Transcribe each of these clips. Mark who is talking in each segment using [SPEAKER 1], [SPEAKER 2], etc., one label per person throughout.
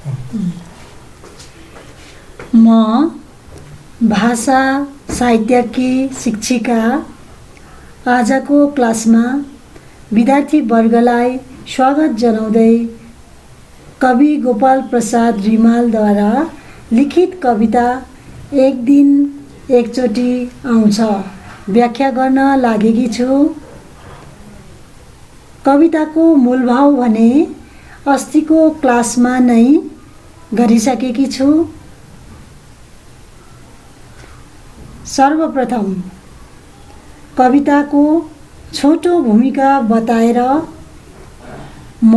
[SPEAKER 1] म भाषा साहित्यकी शिक्षिका आजको क्लासमा विद्यार्थी वर्गलाई स्वागत जनाउँदै कवि गोपाल प्रसाद रिमालद्वारा लिखित कविता एक दिन एकचोटि आउँछ व्याख्या गर्न लागेकी छु। कविताको मूलभाव भने अस्तिको क्लासमा नै गरिसकेकी छु। सर्वप्रथम कविताको छोटो भूमिका बताएर म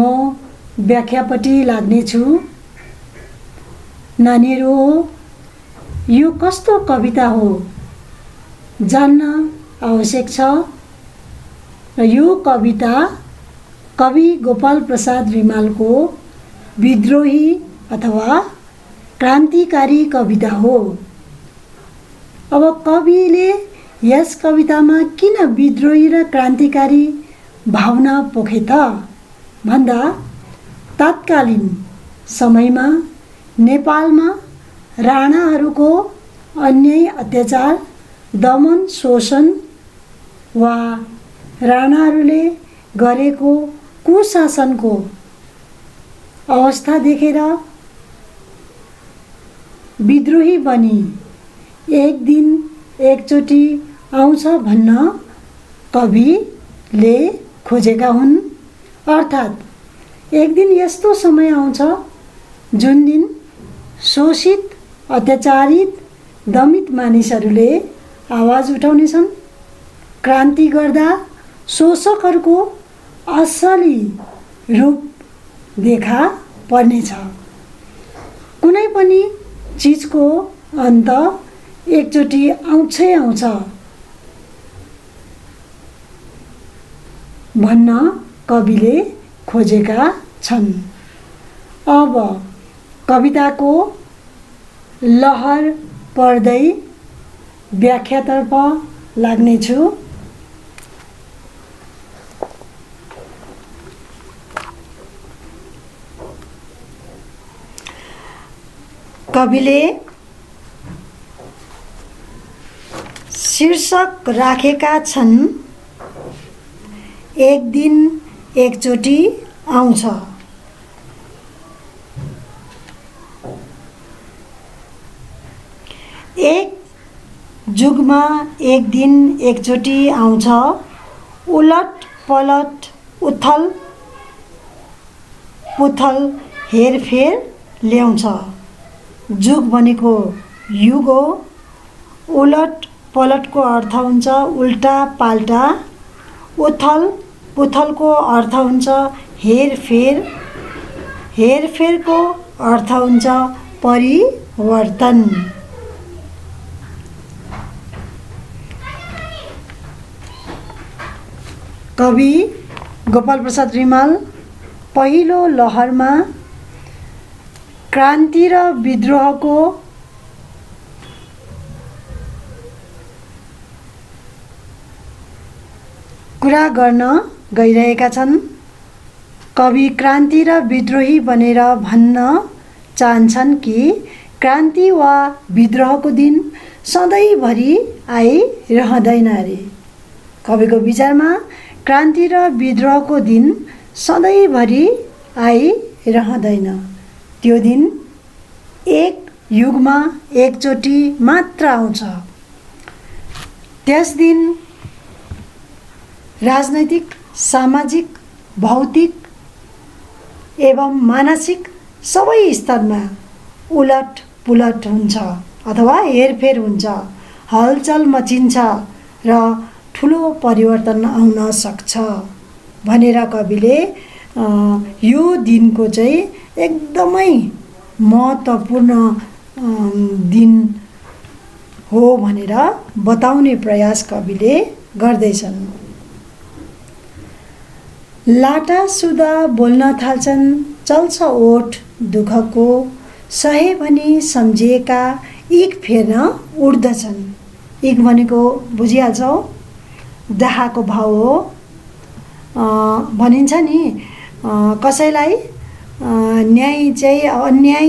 [SPEAKER 1] व्याख्यापट्टि लाग्नेछु। नानीहरू, यो कस्तो कविता हो जान्न आवश्यक छ र यो कविता कवि गोपाल प्रसाद रिमालको विद्रोही अथवा क्रान्तिकारी कविता हो। अब कविले यस कवितामा किन विद्रोही र क्रान्तिकारी भावना पोखे त भन्दा तत्कालीन समयमा नेपालमा राणाहरूको अन्याय अत्याचार दमन शोषण वा राणाहरूले गरेको कुशासनको अवस्था देखेर विद्रोही बनी एक दिन एकचोटि आउँछ भन्न कविले खोजेका हुन्। अर्थात् एक दिन यस्तो समय आउँछ जुन दिन शोषित अत्याचारित दमित मानिसहरूले आवाज उठाउनेछन्। क्रान्ति गर्दा शोषकहरूको असली रूप देखा पर्नेछ। कुनै पनि चिजको अन्त एकचोटि आउँछै आउँछ भन्न कविले खोजेका छन्। अब कविताको लहर पढ्दै व्याख्यातर्फ लाग्नेछु। कविले शीर्षक राखेका छन् एक दिन एकचोटि आउँछ। एक जुगमा एक दिन एकचोटि आउँछ उलट पलट उथल पुथल हेरफेर ल्याउँछ। जुग भनेको युग हो। उलट पलटको अर्थ हुन्छ उल्टा पाल्टा। उथल पुथलको अर्थ हुन्छ हेरफेर। हेरफेरको अर्थ हुन्छ परिवर्तन। कवि गोपाल प्रसाद रिमाल पहिलो लहरमा क्रान्ति र विद्रोहको कुरा गर्न गइरहेका छन्। कवि क्रान्ति र विद्रोही बनेर भन्न चाहन्छन् कि क्रान्ति वा विद्रोहको दिन सधैँभरि आइरहँदैन अरे। कविको विचारमा क्रान्ति र विद्रोहको दिन सधैँभरि आइरहँदैन। त्यो दिन एक युगमा एकचोटि मात्र आउँछ। त्यस दिन राजनैतिक सामाजिक भौतिक एवं मानसिक सबै स्तरमा उलट पुलट हुन्छ अथवा हेरफेर हुन्छ, हलचल मचिन्छ र ठुलो परिवर्तन आउन सक्छ भनेर कविले यो दिनको चाहिँ एकदमै महत्त्वपूर्ण दिन हो भनेर बताउने प्रयास कविले गर्दैछन्। लाटा सुदा बोल्न थाल्छन्, चल्छ ओठ दुःखको, सहे भनी सम्झिएका इक फेर्न उड्दछन्। इक भनेको बुझिहाल्छौ, दाहाको भाव हो। भनिन्छ नि कसैलाई न्याय चाहिँ अन्याय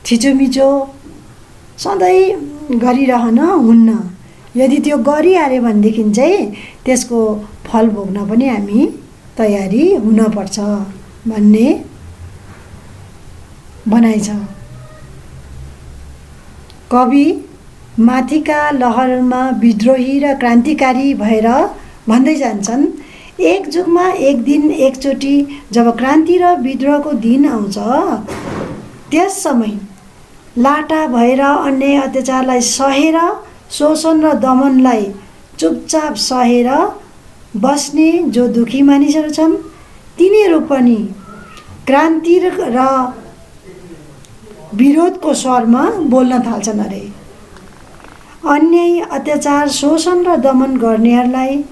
[SPEAKER 1] थिचोमिचो सधैँ गरिरहन हुन्न। यदि त्यो गरिहाल्यो भनेदेखि चाहिँ त्यसको फल भोग्न पनि हामी तयारी हुनपर्छ भन्ने भनाइ छ। कवि माथिका लहरमा विद्रोही र क्रान्तिकारी भएर भन्दै जान्छन्, एक जुगमा एक दिन एकचोटि जब क्रान्ति र विद्रोहको दिन आउँछ, त्यस समय लाटा भएर अन्याय अत्याचारलाई सहेर, शोषण र दमनलाई चुपचाप सहेर बस्ने जो दुखी मानिसहरू छन्, तिनीहरू पनि क्रान्ति र विरोधको स्वरमा बोल्न थाल्छन् अरे। अन्याय अत्याचार शोषण र दमन गर्नेहरूलाई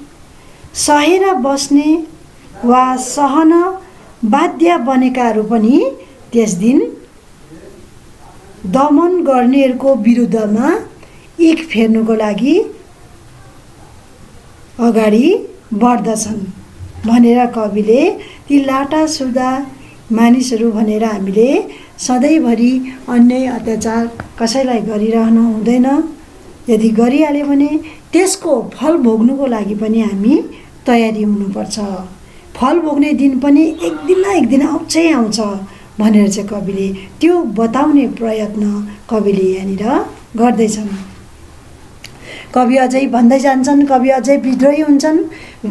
[SPEAKER 1] सहेर बस्ने वा सहन बाध्य बनेकाहरू पनि त्यस दिन दमन गर्नेहरूको विरुद्धमा इख फेर्नुको लागि अगाडि बढ्दछन् भनेर कविले ती लाटासुदा मानिसहरू भनेर हामीले सधैँभरि अन्याय अत्याचार कसैलाई गरिरहनु हुँदैन। यदि गरिहाल्यो भने त्यसको फल भोग्नुको लागि पनि हामी तयारी हुनुपर्छ। फल भोग्ने दिन पनि एक दिन न एक दिन आउँछै आउँछ भनेर चाहिँ कविले त्यो बताउने प्रयत्न कविले यहाँनिर गर्दैछन्। कवि अझै भन्दै जान्छन्, कवि अझै विद्रोही हुन्छन्।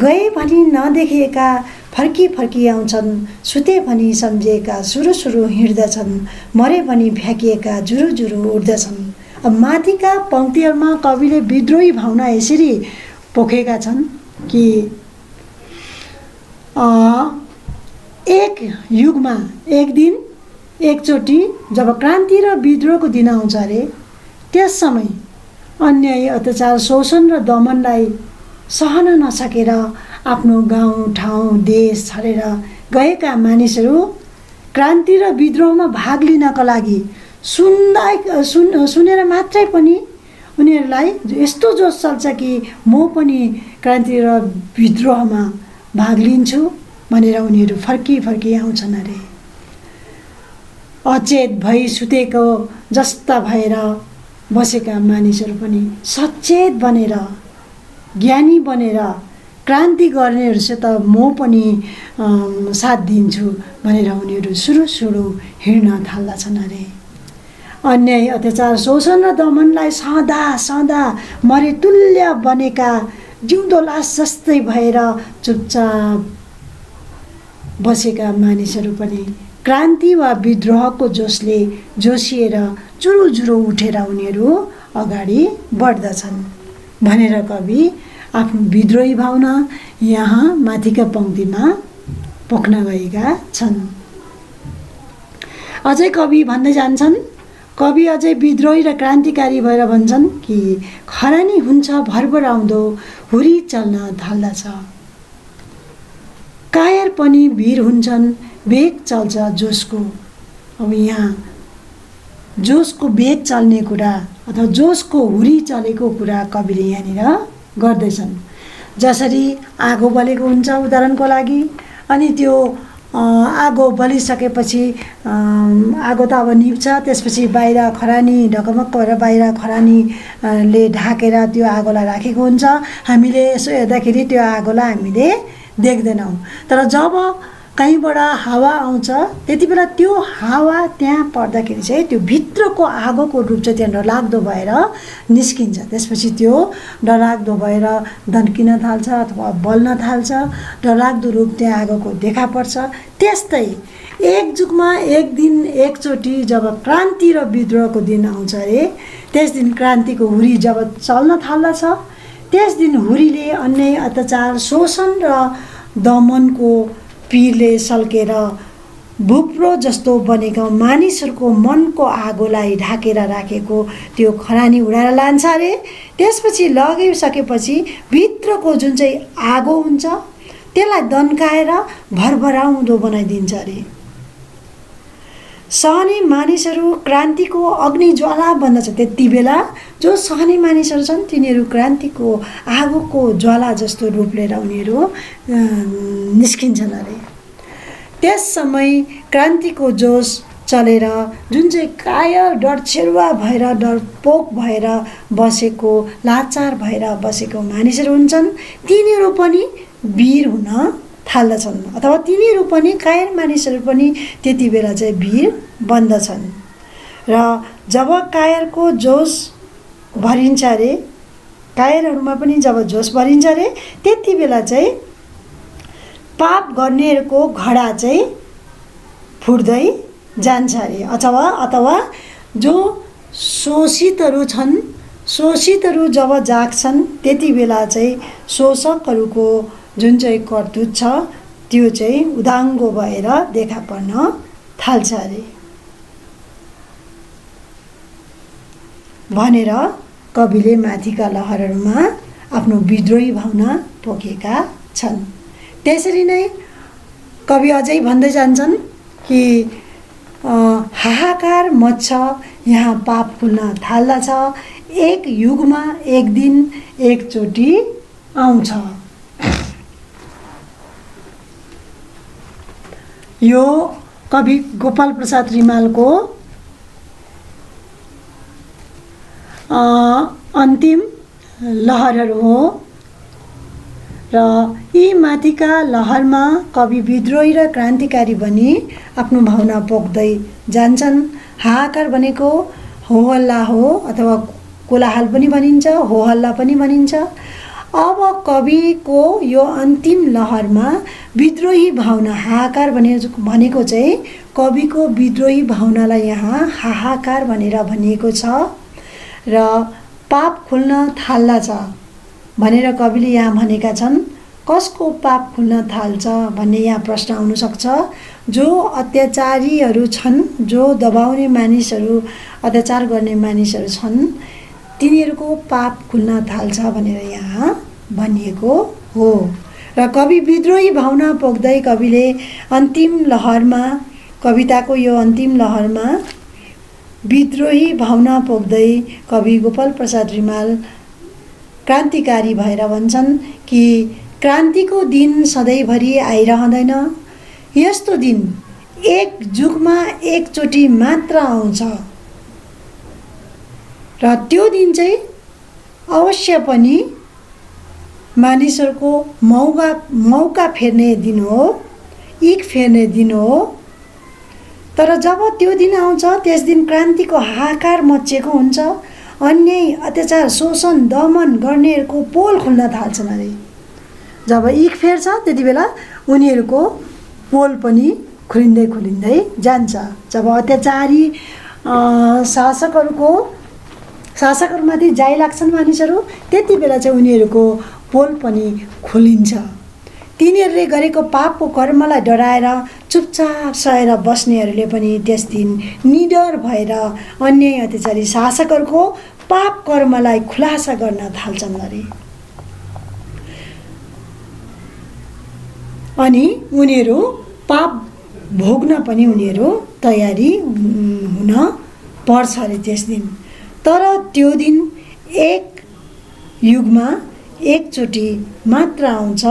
[SPEAKER 1] गए भनी नदेखिएका फर्की फर्की आउँछन्, सुते भनी सम्झिएका सुरु सुरु हिँड्दछन्, मरे भनी फ्याँकिएका जुरु जुरु उड्दछन्। अब माथिका पङ्क्तिहरूमा कविले विद्रोही भावना यसरी पोखेका छन् कि एक युगमा एक दिन एकचोटि जब क्रान्ति र विद्रोहको दिन आउँछ अरे, त्यस समय अन्याय अत्याचार शोषण र दमनलाई सहन नसकेर आफ्नो गाउँ ठाउँ देश छरेर गएका मानिसहरू क्रान्ति र विद्रोहमा भाग लिनका लागि सुनेर मात्रै पनि उनीहरूलाई यस्तो जोस चल्छ कि म पनि क्रान्ति र विद्रोहमा भाग लिन्छु भनेर उनीहरू फर्की फर्की आउँछन् अरे। अचेत भई सुतेको जस्ता भएर बसेका मानिसहरू पनि सचेत बनेर ज्ञानी बनेर क्रान्ति गर्नेहरूसित म पनि साथ दिन्छु भनेर उनीहरू सुरु सुरु हिँड्न थाल्दछन् अरे। अन्याय अत्याचार शोषण र दमनलाई सदा सदा मरे तुल्य बनेका जिउँदो लास जस्तै भएर चुपचाप बसेका मानिसहरू पनि क्रान्ति वा विद्रोहको जोसले जोसिएर जुरु जुरु उठेर उनीहरू अगाडि बढ्दछन् भनेर कवि आफ्नो विद्रोही भावना यहाँ माथिका पङ्क्तिमा पोख्न गएका छन्। अझै कवि भन्दै जान्छन्, कवि अझै विद्रोही र क्रान्तिकारी भएर भन्छन् कि खरानी हुन्छ भरभर आउँदो हुरी चल्न थाल्दछ, कायर पनि वीर हुन्छन् वेग चल्छ जोसको। अब यहाँ जोसको वेग चल्ने कुरा अथवा जोसको हुरी चलेको कुरा कविले यहाँनिर गर्दैछन्। जसरी आगो बलेको हुन्छ उदाहरणको लागि, अनि त्यो आगो बलिसकेपछि आगो त अब निप्छ, त्यसपछि बाहिर खरानी ढकमक्क भएर बाहिर खरानीले ढाकेर त्यो आगोलाई राखेको हुन्छ। हामीले यसो हेर्दाखेरि त्यो आगोलाई हामीले देख्दैनौँ, तर जब कहीँबाट हावा आउँछ त्यति बेला त्यो हावा त्यहाँ पर्दाखेरि चाहिँ त्यो भित्रको आगोको रूप चाहिँ त्यहाँ डरलाग्दो भएर निस्किन्छ। त्यसपछि त्यो डरलाग्दो भएर दन्किन थाल्छ अथवा बल्न थाल्छ, डरलाग्दो रूप त्यहाँ आगोको देखा पर्छ। त्यस्तै एक जुगमा एक दिन एकचोटि जब क्रान्ति र विद्रोहको दिन आउँछ अरे, त्यस दिन क्रान्तिको हुरी जब चल्न थाल्दछ, त्यस दिन हुरीले अन्याय अत्याचार शोषण र दमनको पीरले सल्केर भुप्रो जस्तो बनेका मानिसहरूको मनको आगोलाई ढाकेर राखेको त्यो खरानी उडाएर लान्छ अरे। त्यसपछि लगिसकेपछि भित्रको जुन चाहिँ आगो हुन्छ त्यसलाई दन्काएर भरभराउँदो बनाइदिन्छ अरे। सहने मानिसहरू क्रान्तिको अग्नि ज्वाला बन्दछ। त्यति बेला जो सहने मानिसहरू छन् तिनीहरू क्रान्तिको आगोको ज्वाला जस्तो रूप लिएर उनीहरू निस्किन्छन् अरे। त्यस समय क्रान्तिको जोस चलेर जुन चाहिँ कायर डरछेरुवा भएर डरपोक भएर बसेको लाचार भएर बसेको मानिसहरू हुन्छन्, तिनीहरू पनि वीर हुन थाल्दछन् अथवा तिनीहरू पनि कायर मानिसहरू पनि त्यति बेला चाहिँ वीर बन्दछन्। र जब कायरको जोस भरिन्छ अरे, कायरहरूमा पनि जब जोस भरिन्छ अरे, त्यति बेला चाहिँ पाप गर्नेहरूको घडा चाहिँ फुट्दै जान्छ अरे। अथवा जो शोषितहरू छन्, शोषितहरू जब जाग्छन् त्यति बेला चाहिँ शोषकहरूको जुन चाहिँ करतुत छ त्यो चाहिँ उदाङ्गो भएर देखा पर्न थाल्छ अरे भनेर कविले माथिका लहरहरूमा आफ्नो विद्रोही भावना पोखेका छन्। त्यसरी नै कवि अझै भन्दै जान्छन् कि हाहाकार मच्छ, यहाँ पाप खुल्न थाल्दछ, एक युगमा एक दिन एकचोटि आउँछ। यो कवि गोपाल प्रसाद रिमालको अन्तिम लहरहरू हो र यी माथिका लहरमा कवि विद्रोही र क्रान्तिकारी बनी आफ्नो भावना पोख्दै जान्छन्। हाहाकार भनेको होहल्ला हो अथवा कोलाहल पनि भनिन्छ, होहल्ला पनि भनिन्छ। अब कविको यो अन्तिम लहरमा विद्रोही भावना, हाहाकार भनेको चाहिँ कविको विद्रोही भावनालाई यहाँ हाहाकार भनेर भनिएको छ र पाप खुल्न थाल्दछ भनेर कविले यहाँ भनेका छन्। कसको पाप खुल्न थाल्छ भन्ने यहाँ प्रश्न आउन सक्छ। जो अत्याचारीहरू छन्, जो दबाउने मानिसहरू, अत्याचार गर्ने मानिसहरू छन्, तिनीहरूको पाप खुल्न थाल्छ भनेर यहाँ भनिएको हो। र कवि विद्रोही भावना पोख्दै कविले अन्तिम लहरमा, कविताको यो अन्तिम लहरमा विद्रोही भावना पोख्दै कवि गोपाल प्रसाद रिमाल क्रान्तिकारी भएर भन्छन् कि क्रान्तिको दिन सधैँभरि आइरहँदैन, यस्तो दिन एक जुगमा एकचोटि मात्र आउँछ र त्यो दिन चाहिँ अवश्य पनि मानिसहरूको मौका फेर्ने दिन हो, इक फेर्ने दिन हो। तर जब त्यो दिन आउँछ त्यस दिन क्रान्तिको हाहाकार मच्चिएको हुन्छ। अन्याय, अत्याचार, शोषण, दमन गर्नेहरूको पोल खुल्न थाल्छन् अरे। जब इक फेर्छ त्यति बेला उनीहरूको पोल पनि खुलिँदै जान्छ। जब अत्याचारी शासकहरूमाथि जाइ लाग्छन् मानिसहरू, त्यति बेला चाहिँ उनीहरूको पोल पनि खोलिन्छ। तिनीहरूले गरेको पापको कर्मलाई डराएर चुपचाप सहेर बस्नेहरूले पनि त्यस दिन निडर भएर अन्याय अत्याचारी शासकहरूको पाप कर्मलाई खुलासा गर्न थाल्छन् अरे। अनि उनीहरू पाप भोग्न पनि उनीहरू तयारी हुन पर्छ अरे त्यस दिन। तर त्यो दिन एक युगमा एकचोटि मात्र आउँछ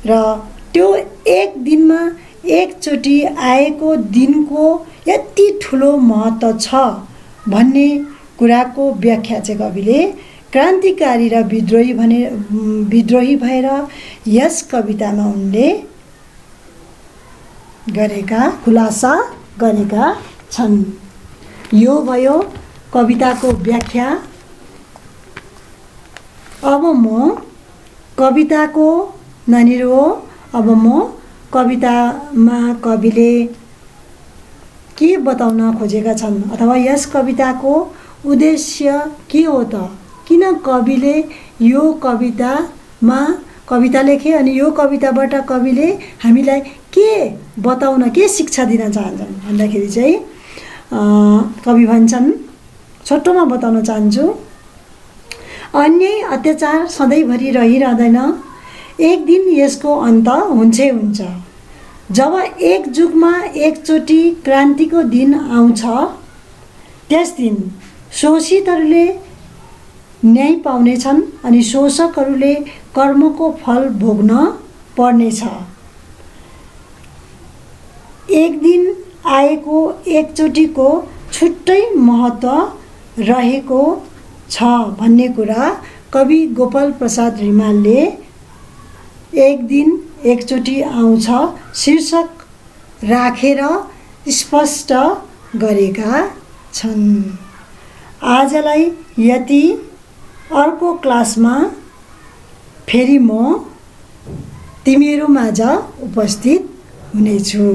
[SPEAKER 1] र त्यो एक दिनमा एकचोटि आएको दिनको यति ठुलो महत्त्व छ भन्ने कुराको व्याख्या चाहिँ कविले क्रान्तिकारी र विद्रोही भएर यस कवितामा उनले खुलासा गरेका छन्। यो भयो कविताको व्याख्या। अब म कविताको नानीहरू हो, अब म कवितामा कविले के बताउन खोजेका छन् अथवा यस कविताको उद्देश्य के हो त, किन कविले यो कवितामा कविता लेखे अनि यो कविताबाट कविले हामीलाई के बताउन, के शिक्षा दिन चाहन्छन् भन्दाखेरि चाहिँ कवि भन्छन्, छोटोमा बताउन चाहन्छु, अन्याय अत्याचार सधैँभरि रहिरहँदैन, एक दिन यसको अन्त हुन्छै हुन्छ। जब एक जुगमा एकचोटि क्रान्तिको दिन आउँछ त्यस दिन शोषितहरूले न्याय पाउनेछन् अनि शोषकहरूले कर्मको फल भोग्न पर्नेछ। एक दिन आएको एकचोटिको छुट्टै महत्त्व रहेको छ भन्ने कुरा कवि गोपाल प्रसाद रिमालले एक दिन एकचोटि आउँछ शीर्षक राखेर स्पष्ट गरेका छन्। आजलाई यति, अर्को क्लासमा फेरि म तिमीहरू माझ उपस्थित हुनेछु।